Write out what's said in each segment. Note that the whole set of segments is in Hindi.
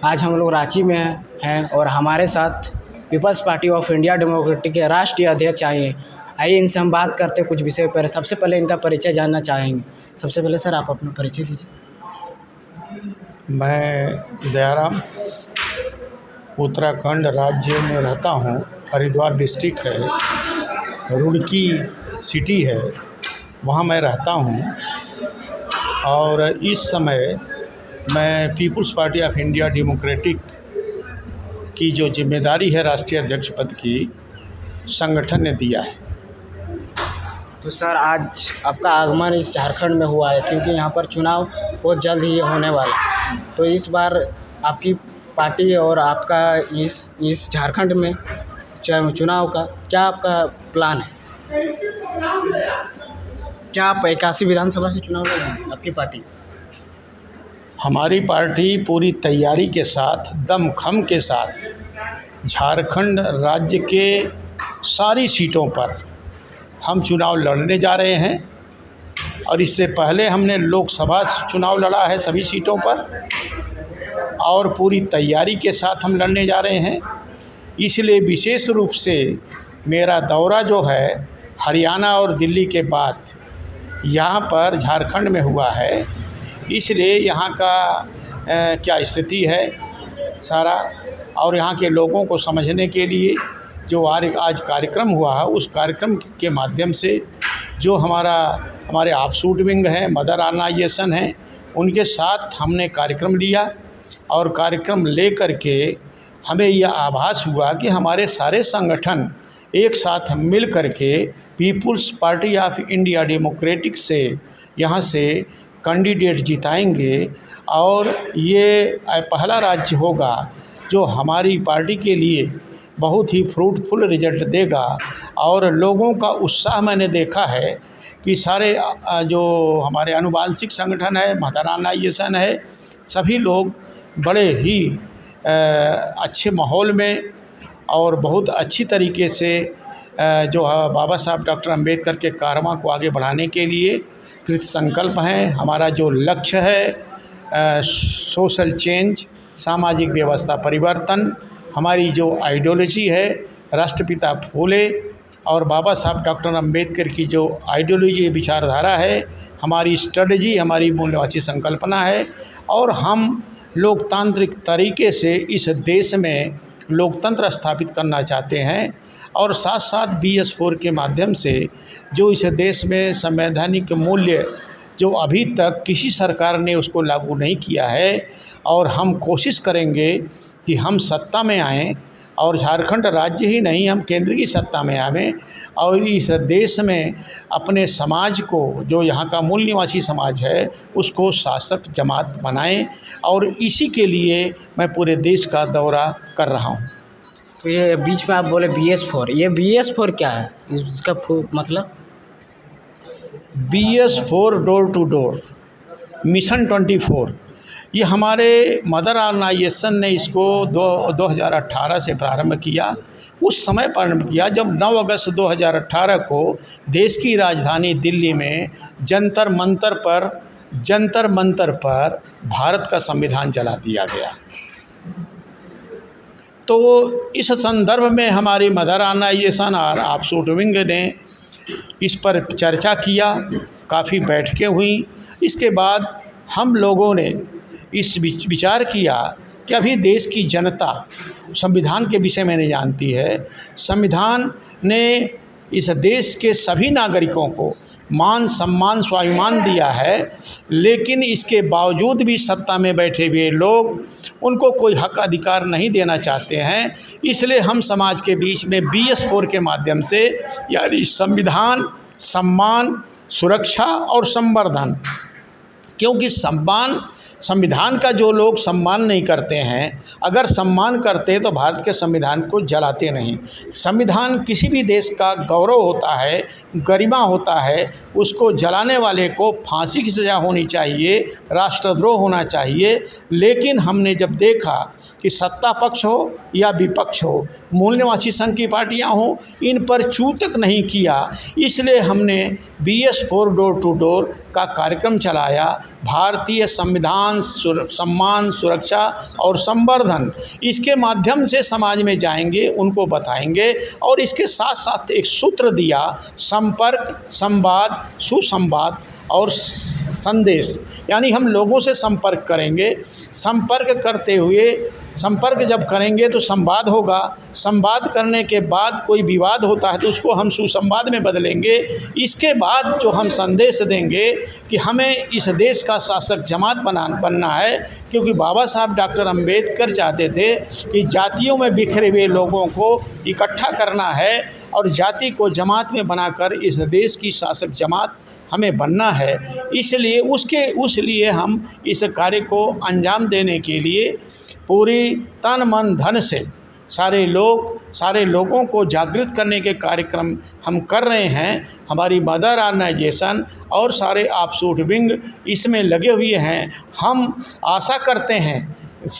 आज हम लोग रांची में हैं और हमारे साथ People's Party of India Democratic के राष्ट्रीय अध्यक्ष आए हैं। आइए इनसे हम बात करते हैं कुछ विषय पर। सबसे पहले इनका परिचय जानना चाहेंगे। सबसे पहले सर आप अपना परिचय दीजिए। मैं दयाराम उत्तराखंड राज्य में रहता हूँ। हरिद्वार डिस्ट्रिक्ट है, रुड़की सिटी है, वहाँ मैं रहता हूँ। और इस समय मैं People's Party of India Democratic की जो जिम्मेदारी है राष्ट्रीय अध्यक्ष पद की, संगठन ने दिया है। तो सर आज आपका आगमन इस झारखंड में हुआ है क्योंकि यहाँ पर चुनाव बहुत जल्द ही होने वाला है। तो इस बार आपकी पार्टी और आपका इस झारखंड में चुनाव का क्या आपका प्लान है? क्या आप 81 विधानसभा से चुनाव लड़ेंगे आपकी पार्टी? हमारी पार्टी पूरी तैयारी के साथ, दमखम के साथ झारखंड राज्य के सारी सीटों पर हम चुनाव लड़ने जा रहे हैं। और इससे पहले हमने लोकसभा चुनाव लड़ा है सभी सीटों पर, और पूरी तैयारी के साथ हम लड़ने जा रहे हैं। इसलिए विशेष रूप से मेरा दौरा जो है हरियाणा और दिल्ली के बाद यहाँ पर झारखंड में हुआ है। इसलिए यहाँ का क्या स्थिति है सारा, और यहाँ के लोगों को समझने के लिए जो आज कार्यक्रम हुआ है, उस कार्यक्रम के माध्यम से जो हमारे ऑफशूट विंग हैं, मदर ऑर्गेनाइजेशन हैं, उनके साथ हमने कार्यक्रम लिया। और कार्यक्रम ले कर के हमें यह आभास हुआ कि हमारे सारे संगठन एक साथ मिल कर के People's Party of India Democratic से यहाँ से कैंडिडेट जिताएंगे। और ये पहला राज्य होगा जो हमारी पार्टी के लिए बहुत ही फ्रूटफुल रिजल्ट देगा। और लोगों का उत्साह मैंने देखा है कि सारे जो हमारे आनुवांशिक संगठन है, मदर ऑर्गेनाइजेशन है, सभी लोग बड़े ही अच्छे माहौल में और बहुत अच्छी तरीके से जो बाबा साहब डॉक्टर अम्बेडकर के कारवां को आगे बढ़ाने के लिए कृत संकल्प हैं। हमारा जो लक्ष्य है सोशल चेंज, सामाजिक व्यवस्था परिवर्तन, हमारी जो आइडियोलॉजी है राष्ट्रपिता फूले और बाबा साहब डॉक्टर अम्बेडकर की जो आइडियोलॉजी विचारधारा है, हमारी स्ट्रेटजी, हमारी मूल्यवाची संकल्पना है। और हम लोकतांत्रिक तरीके से इस देश में लोकतंत्र स्थापित करना चाहते हैं। और साथ साथ BS4 के माध्यम से जो इस देश में संवैधानिक मूल्य जो अभी तक किसी सरकार ने उसको लागू नहीं किया है, और हम कोशिश करेंगे कि हम सत्ता में आएँ, और झारखंड राज्य ही नहीं, हम केंद्र की सत्ता में आवें और इस देश में अपने समाज को, जो यहाँ का मूल निवासी समाज है, उसको शासक जमात बनाएं। और इसी के लिए मैं पूरे देश का दौरा कर रहा हूँ। तो ये बीच में आप बोले BS4, ये BS4 क्या है, इसका मतलब? BS4 door to door mission 24, ये हमारे मदर ऑर्गेनाइजेशन ने इसको 2018 से प्रारंभ किया। उस समय प्रारंभ किया जब 9 अगस्त 2018 को देश की राजधानी दिल्ली में जंतर मंतर पर भारत का संविधान जला दिया गया। तो इस संदर्भ में हमारी मदर ऑर्गेनाइजेशन और ऑफशूट विंग ने इस पर चर्चा किया, काफ़ी बैठकें हुई। इसके बाद हम लोगों ने इस विचार किया कि अभी देश की जनता संविधान के विषय में नहीं जानती है। संविधान ने इस देश के सभी नागरिकों को मान सम्मान स्वाभिमान दिया है, लेकिन इसके बावजूद भी सत्ता में बैठे हुए लोग उनको कोई हक अधिकार नहीं देना चाहते हैं। इसलिए हम समाज के बीच में BS4 के माध्यम से, यानी संविधान, सम्मान, सुरक्षा और संवर्धन, क्योंकि संविधान का जो लोग सम्मान नहीं करते हैं, अगर सम्मान करते तो भारत के संविधान को जलाते नहीं। संविधान किसी भी देश का गौरव होता है, गरिमा होता है। उसको जलाने वाले को फांसी की सज़ा होनी चाहिए, राष्ट्रद्रोह होना चाहिए। लेकिन हमने जब देखा कि सत्ता पक्ष हो या विपक्ष हो, मूल निवासी संघ की पार्टियां हों, इन पर छू तक नहीं किया। इसलिए हमने BS4 डोर टू डोर का कार्यक्रम चलाया। भारतीय संविधान सम्मान, सुरक्षा और संवर्धन, इसके माध्यम से समाज में जाएंगे, उनको बताएंगे। और इसके साथ साथ एक सूत्र दिया, संपर्क, संवाद, सुसंवाद और संदेश, यानी हम लोगों से संपर्क करेंगे। संपर्क करते हुए, संपर्क जब करेंगे तो संवाद होगा, संवाद करने के बाद कोई विवाद होता है तो उसको हम सुसंवाद में बदलेंगे। इसके बाद जो हम संदेश देंगे कि हमें इस देश का शासक जमात बनना है, क्योंकि बाबा साहब डॉक्टर अंबेडकर चाहते थे कि जातियों में बिखरे हुए लोगों को इकट्ठा करना है और जाति को जमात में बनाकर इस देश की शासक जमात हमें बनना है। इसलिए हम इस कार्य को अंजाम देने के लिए पूरी तन मन धन से सारे लोगों को जागृत करने के कार्यक्रम हम कर रहे हैं। हमारी मदर ऑर्गेनाइजेशन और सारे आपसूट विंग इसमें लगे हुए हैं। हम आशा करते हैं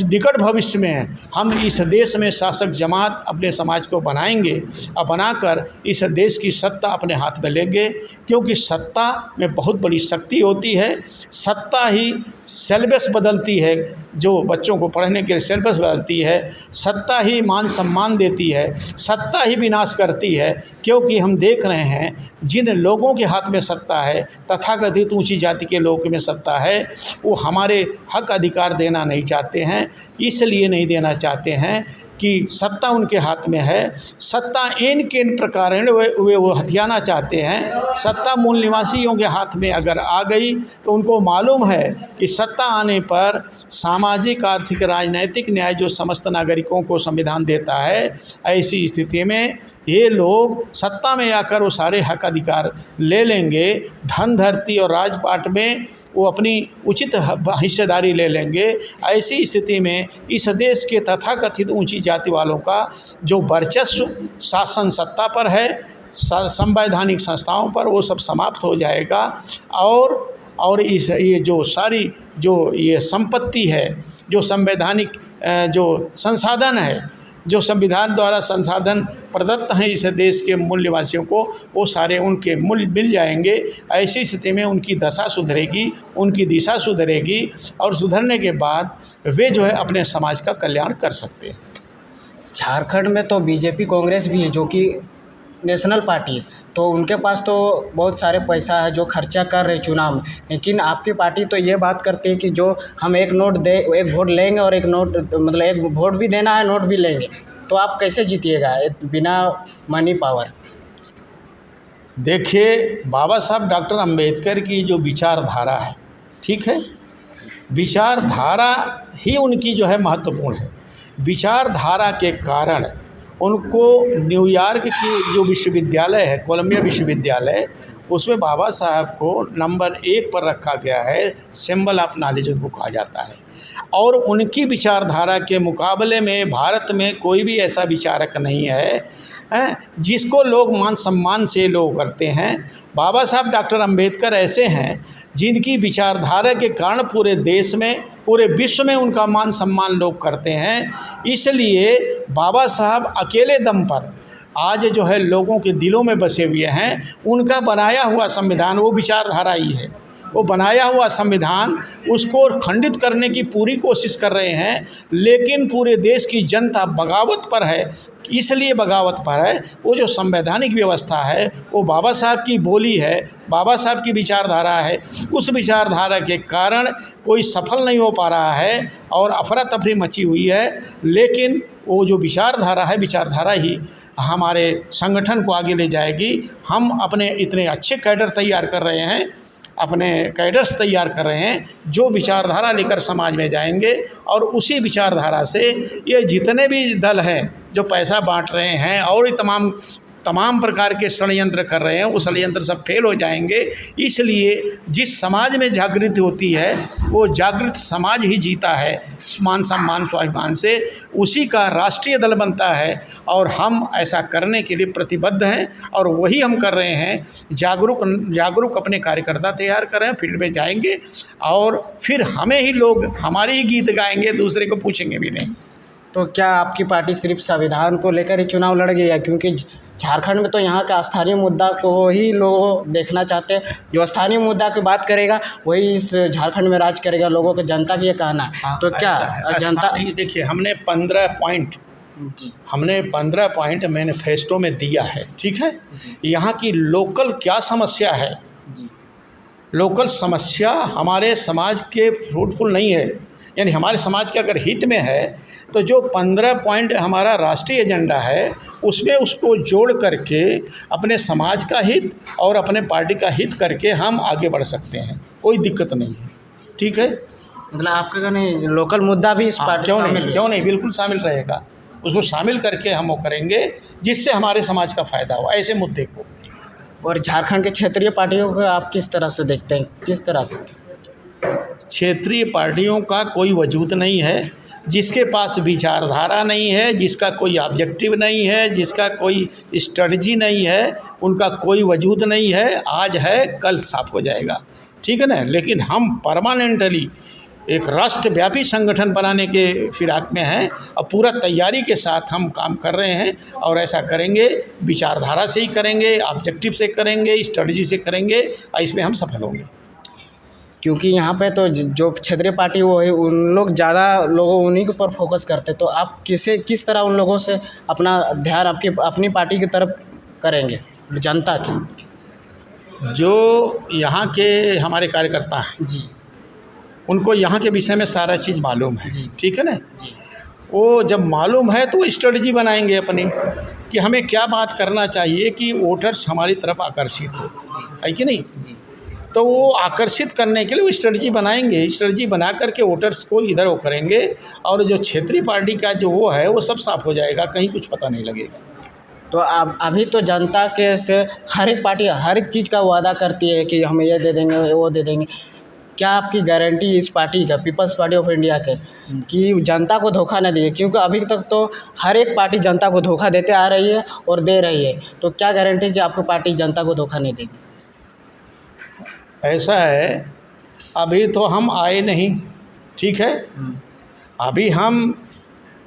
निकट भविष्य में हम इस देश में शासक जमात अपने समाज को बनाएंगे और बनाकर इस देश की सत्ता अपने हाथ में लेंगे, क्योंकि सत्ता में बहुत बड़ी शक्ति होती है। सत्ता ही सिलेबस बदलती है, जो बच्चों को पढ़ने के लिए सिलेबस बदलती है। सत्ता ही मान सम्मान देती है, सत्ता ही विनाश करती है। क्योंकि हम देख रहे हैं जिन लोगों के हाथ में सत्ता है, तथाकथित ऊंची जाति के लोगों में सत्ता है, वो हमारे हक अधिकार देना नहीं चाहते हैं। इसलिए नहीं देना चाहते हैं कि सत्ता उनके हाथ में है। सत्ता इन प्रकार वे वो हथियाना चाहते हैं। सत्ता मूल निवासियों के हाथ में अगर आ गई तो उनको मालूम है कि सत्ता आने पर सामाजिक, आर्थिक, राजनैतिक न्याय जो समस्त नागरिकों को संविधान देता है, ऐसी स्थिति में ये लोग सत्ता में आकर वो सारे हक अधिकार ले लेंगे। धन, धरती और राजपाट में वो अपनी उचित हिस्सेदारी ले लेंगे। ऐसी स्थिति में इस देश के तथाकथित ऊंची जाति वालों का जो वर्चस्व शासन सत्ता पर है, संवैधानिक संस्थाओं पर, वो सब समाप्त हो जाएगा। और ये जो सारी जो ये संपत्ति है, जो संवैधानिक जो संसाधन है, जो संविधान द्वारा संसाधन प्रदत्त हैं इस देश के मूल निवासियों को, वो सारे उनके मूल्य मिल जाएंगे। ऐसी स्थिति में उनकी दशा सुधरेगी, उनकी दिशा सुधरेगी और सुधरने के बाद वे जो है अपने समाज का कल्याण कर सकते हैं। झारखंड में तो बीजेपी, कांग्रेस भी है जो कि नेशनल पार्टी है, तो उनके पास तो बहुत सारे पैसा है जो खर्चा कर रहे चुनाव में। लेकिन आपकी पार्टी तो ये बात करती है कि जो हम एक वोट लेंगे और एक वोट भी देना है, नोट भी लेंगे। तो आप कैसे जीतिएगा बिना मनी पावर? देखिए, बाबा साहब डॉक्टर अंबेडकर की जो विचारधारा है, ठीक है, विचारधारा ही उनकी जो है महत्वपूर्ण है। विचारधारा के कारण उनको न्यूयॉर्क की जो विश्वविद्यालय है, कोलंबिया विश्वविद्यालय, उसमें बाबा साहब को नंबर 1 पर रखा गया है। सिंबल ऑफ नॉलेज उनको कहा जाता है। और उनकी विचारधारा के मुकाबले में भारत में कोई भी ऐसा विचारक नहीं है जिसको लोग मान सम्मान से लोग करते हैं। बाबा साहब डॉक्टर अंबेडकर ऐसे हैं जिनकी विचारधारा के कारण पूरे देश में, पूरे विश्व में उनका मान सम्मान लोग करते हैं। इसलिए बाबा साहब अकेले दम पर आज जो है लोगों के दिलों में बसे हुए हैं। उनका बनाया हुआ संविधान वो विचारधारा ही है। वो बनाया हुआ संविधान उसको खंडित करने की पूरी कोशिश कर रहे हैं, लेकिन पूरे देश की जनता बगावत पर है। इसलिए बगावत पर है, वो जो संवैधानिक व्यवस्था है वो बाबा साहब की बोली है, बाबा साहब की विचारधारा है। उस विचारधारा के कारण कोई सफल नहीं हो पा रहा है और अफरा तफरी मची हुई है। लेकिन वो जो विचारधारा है, विचारधारा ही हमारे संगठन को आगे ले जाएगी। हम अपने इतने अच्छे कैडर तैयार कर रहे हैं, अपने कैडर्स तैयार कर रहे हैं जो विचारधारा लेकर समाज में जाएंगे। और उसी विचारधारा से ये जितने भी दल हैं जो पैसा बांट रहे हैं और तमाम प्रकार के षड्यंत्र कर रहे हैं, वो षड्यंत्र सब फेल हो जाएंगे। इसलिए जिस समाज में जागृति होती है वो जागृत समाज ही जीता है मान सम्मान स्वाभिमान से, उसी का राष्ट्रीय दल बनता है। और हम ऐसा करने के लिए प्रतिबद्ध हैं और वही हम कर रहे हैं। जागरूक अपने कार्यकर्ता तैयार कर रहे हैं, फील्ड में जाएंगे और फिर हमें ही लोग हमारे ही गीत गाएंगे, दूसरे को पूछेंगे भी नहीं। तो क्या आपकी पार्टी सिर्फ संविधान को लेकर ही चुनाव लड़ गई है? क्योंकि झारखंड में तो यहाँ का स्थानीय मुद्दा को ही लोग देखना चाहते हैं। जो स्थानीय मुद्दा की बात करेगा वही इस झारखंड में राज करेगा, लोगों के जनता की ये कहना है। तो क्या जनता देखिए, हमने 15 पॉइंट मैनिफेस्टो में दिया है, ठीक है। यहाँ की लोकल क्या समस्या है, लोकल समस्या हमारे समाज के फ्रूटफुल नहीं है, यानी हमारे समाज के अगर हित में है तो जो 15 पॉइंट हमारा राष्ट्रीय एजेंडा है उसमें उसको जोड़ करके अपने समाज का हित और अपने पार्टी का हित करके हम आगे बढ़ सकते हैं, कोई दिक्कत नहीं है, ठीक है। मतलब आपके कहने लोकल मुद्दा भी इस पार्टी क्यों नहीं, बिल्कुल शामिल रहेगा। उसको शामिल करके हम वो करेंगे जिससे हमारे समाज का फ़ायदा हो, ऐसे मुद्दे को। और झारखंड के क्षेत्रीय पार्टियों को आप किस तरह से देखते हैं, किस तरह से? क्षेत्रीय पार्टियों का कोई वजूद नहीं है, जिसके पास विचारधारा नहीं है, जिसका कोई ऑब्जेक्टिव नहीं है, जिसका कोई स्ट्रेटजी नहीं है, उनका कोई वजूद नहीं है। आज है कल साफ हो जाएगा, ठीक है ना। लेकिन हम परमानेंटली एक राष्ट्रव्यापी संगठन बनाने के फिराक में हैं और पूरा तैयारी के साथ हम काम कर रहे हैं और ऐसा करेंगे, विचारधारा से ही करेंगे, ऑब्जेक्टिव से करेंगे, स्ट्रेटजी से करेंगे और इसमें हम सफल होंगे। क्योंकि यहाँ पे तो जो क्षेत्रीय पार्टी वो है उन लोग ज़्यादा लोगों उन्हीं के ऊपर फोकस करते, तो आप किस तरह उन लोगों से अपना ध्यान अपनी पार्टी की तरफ करेंगे, जनता की? जो यहाँ के हमारे कार्यकर्ता हैं जी, उनको यहाँ के विषय में सारा चीज़ मालूम है, ठीक है ना जी। वो जब मालूम है तो वो स्ट्रेटजी बनाएंगे अपनी कि हमें क्या बात करना चाहिए कि वोटर्स हमारी तरफ आकर्षित हो, है कि नहीं। तो वो आकर्षित करने के लिए वो स्ट्रेटजी बनाएंगे, स्ट्रेटजी बना करके वोटर्स को इधर वो करेंगे और जो क्षेत्रीय पार्टी का जो वो है वो सब साफ हो जाएगा, कहीं कुछ पता नहीं लगेगा। तो अब अभी तो जनता के से हर एक पार्टी हर एक चीज़ का वादा करती है कि हम ये दे देंगे वो दे देंगे। क्या आपकी गारंटी इस पार्टी का, पीपल्स पार्टी ऑफ इंडिया के, कि जनता को धोखा न देगी? क्योंकि अभी तक तो हर एक पार्टी जनता को धोखा देते आ रही है और दे रही है, तो क्या गारंटी कि आपकी पार्टी जनता को धोखा नहीं देगी? ऐसा है, अभी तो हम आए नहीं, ठीक है। अभी हम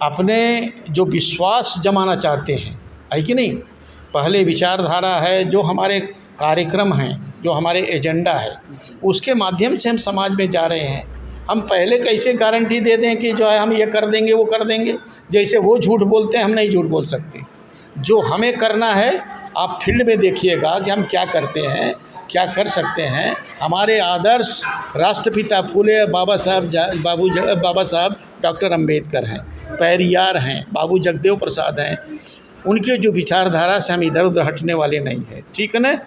अपने जो विश्वास जमाना चाहते हैं, है कि नहीं। पहले विचारधारा है, जो हमारे कार्यक्रम हैं, जो हमारे एजेंडा है, उसके माध्यम से हम समाज में जा रहे हैं। हम पहले कैसे गारंटी दे दें कि जो है हम ये कर देंगे वो कर देंगे, जैसे वो झूठ बोलते हैं हम नहीं झूठ बोल सकते। जो हमें करना है आप फील्ड में देखिएगा कि हम क्या करते हैं, क्या कर सकते हैं। हमारे आदर्श राष्ट्रपिता फूले बाबा साहब डॉक्टर अंबेडकर हैं, पेरियार हैं, बाबू जगदेव प्रसाद हैं। उनके जो विचारधारा से हम इधर उधर हटने वाले नहीं हैं, ठीक है ना।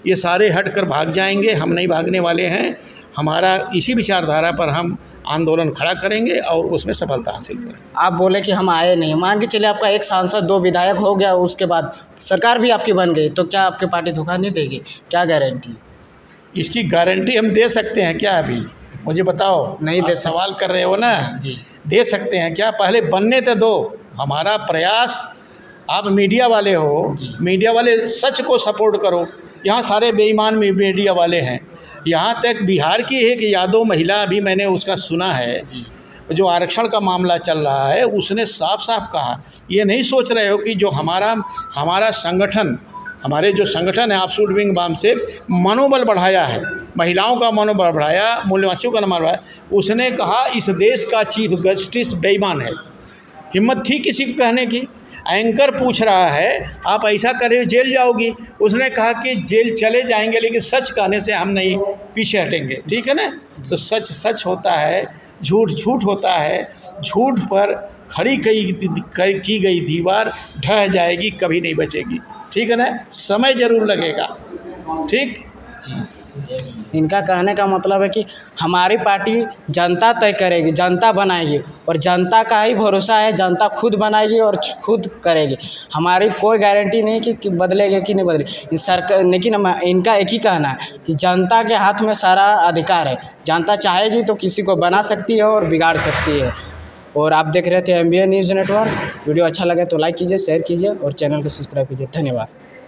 ये सारे हट कर भाग जाएंगे, हम नहीं भागने वाले हैं। हमारा इसी विचारधारा पर हम आंदोलन खड़ा करेंगे और उसमें सफलता हासिल करेंगे। आप बोले कि हम आए नहीं, मान के चलिए आपका एक सांसद 2 विधायक हो गया, उसके बाद सरकार भी आपकी बन गई, तो क्या आपकी पार्टी धोखा नहीं देगी? क्या गारंटी? इसकी गारंटी हम दे सकते हैं क्या? अभी मुझे बताओ। नहीं दे सवाल कर रहे हो ना जी। दे सकते हैं क्या? पहले बनने तो दो। हमारा प्रयास, आप मीडिया वाले हो, मीडिया वाले सच को सपोर्ट करो। यहाँ सारे बेईमान मीडिया वाले हैं। यहाँ तक बिहार की एक यादव महिला, अभी मैंने उसका सुना है, जो आरक्षण का मामला चल रहा है, उसने साफ साफ कहा, ये नहीं सोच रहे हो कि जो हमारा संगठन, हमारे जो संगठन है एब्सोल्यूट विंग बाम से मनोबल बढ़ाया है, महिलाओं का मनोबल बढ़ाया, मूल्यवासियों का मनोबल बढ़ाया। उसने कहा इस देश का चीफ जस्टिस बेईमान है। हिम्मत थी किसी को कहने की? एंकर पूछ रहा है आप ऐसा कर रहे हो जेल जाओगी। उसने कहा कि जेल चले जाएंगे लेकिन सच कहने से हम नहीं पीछे हटेंगे, ठीक है ना। तो सच सच होता है, झूठ झूठ होता है। झूठ पर खड़ी की गई दीवार ढह जाएगी, कभी नहीं बचेगी, ठीक है ना। समय ज़रूर लगेगा, ठीक जी। इनका कहने का मतलब है कि हमारी पार्टी जनता तय करेगी, जनता बनाएगी, और जनता का ही भरोसा है, जनता खुद बनाएगी और खुद करेगी। हमारी कोई गारंटी नहीं कि बदलेगी कि नहीं बदलेगी सरकार। लेकिन इनका एक ही कहना है कि जनता के हाथ में सारा अधिकार है। जनता चाहेगी तो किसी को बना सकती है और बिगाड़ सकती है। और आप देख रहे थे MBN न्यूज़ नेटवर्क। वीडियो अच्छा लगे तो लाइक कीजिए, शेयर कीजिए और चैनल को सब्सक्राइब कीजिए। धन्यवाद।